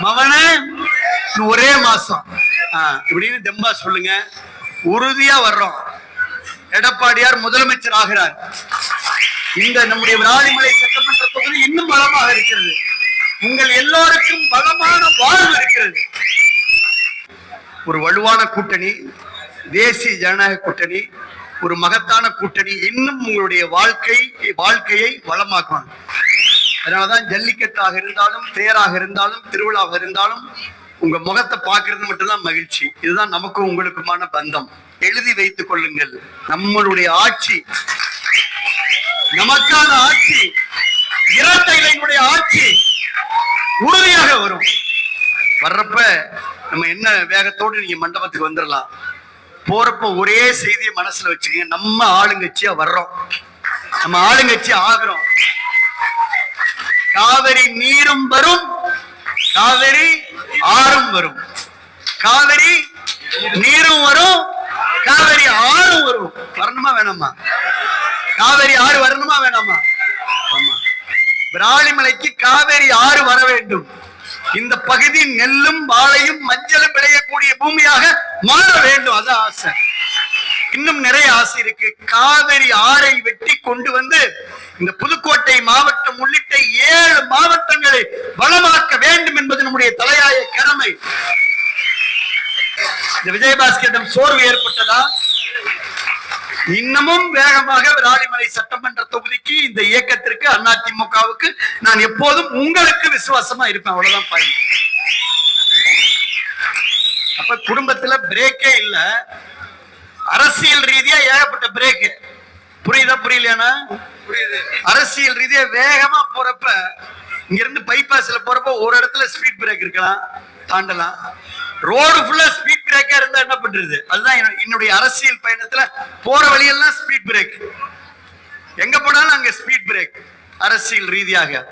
மவனே ஒரே மாசம் இப்படின்னு தெம்பா சொல்லுங்க. உறுதியா வர்றோம். எடப்பாடியார் முதலமைச்சர் ஆகிறார். இந்த நம்முடைய விராலிமலை சட்டமன்ற தொகுதி இன்னும் பலமாக இருக்கிறது. உங்கள் எல்லோருக்கும் பலமான வாழ்வு இருக்கிறது. ஒரு வலுவான கூட்டணி, தேசிய ஜனநாயக கூட்டணி, ஒரு மகத்தான கூட்டணி இன்னும் உங்களுடைய வாழ்க்கையை வளமாக்கும். அதனாலதான் ஜல்லிக்கட்டாக இருந்தாலும், தேராக இருந்தாலும், திருவிழாவாக இருந்தாலும் உங்க முகத்தை பார்க்கறது மட்டும்தான் மகிழ்ச்சி. இதுதான் நமக்கும் உங்களுக்குமான பந்தம். எழுதி வைத்துக் கொள்ளுங்கள். நம்மளுடைய ஆட்சி, நமக்கான ஆட்சி, இரட்டை இலையினுடைய ஆட்சி உறுதியாக வரும். வர்றப்ப நம்ம என்ன வேகத்தோடு நீங்க மண்டபத்துக்கு வந்துடலாம். போறப்ப ஒரே செய்தியை மனசுல வச்சுக்கங்க. நம்ம ஆளுங்கட்சியா வர்றோம், நம்ம ஆளுங்கட்சி ஆகிறோம். காவிரி நீரும் வரும், காவிரி ஆறும் வரும். காவிரி நீரும் வரும், காவிரி ஆறும் வரும். வரணுமா வேணாமா? காவிரி ஆறு வரணுமா வேணாமா? ஆமா. விராலிமலைக்கு காவிரி ஆறு வர வேண்டும். இந்த பகுதி நெல்லும் வாழையும் மஞ்சளும் விளையக்கூடிய பூமியாக மாற வேண்டும். அதான் ஆசை. இன்னும் நிறைய ஆசை இருக்கு. காவிரி ஆறை வெட்டி கொண்டு வந்து இந்த புதுக்கோட்டை மாவட்டம் உள்ளிட்ட 7 மாவட்டங்களை வளமாக்க வேண்டும் என்பது நம்முடைய தலையாய கடமை. இந்த விஜயபாஸ்கரிடம் சோர்வு ஏற்பட்டதா? இன்னமும் வேகமாக விராலிமலை சட்டமன்ற தொகுதிக்கு, இந்த இயக்கத்திற்கு, அதிமுகவுக்கு நான் எப்போதும் உங்களுக்கு விசுவாசமா இருப்பேன். அவ்வளவுதான் பயன். அப்ப குடும்பத்துல பிரேக்கே இல்ல. அரசியல் ரீதியா ஏகப்பட்ட பிரேக். புரியுதா புரியலையானா? புரியுது. அரசியல் ரீதியா வேகமா போறப்ப, இங்க இருந்து பைபாஸ்ல போறப்ப ஒரு இடத்துல ஸ்பீட் பிரேக் இருக்கலாம், தாண்டலாம். ரோடு ஃபுல்லா ஸ்பீட் பிரேக்கா இருந்தா என்ன பண்றது? அதுதான் என்னுடைய அரசியல் பயணத்துல போற வழியெல்லாம் ஸ்பீட் பிரேக். எங்க போனாலும் அங்க ஸ்பீட் பிரேக். அரசியல் ரீதியாக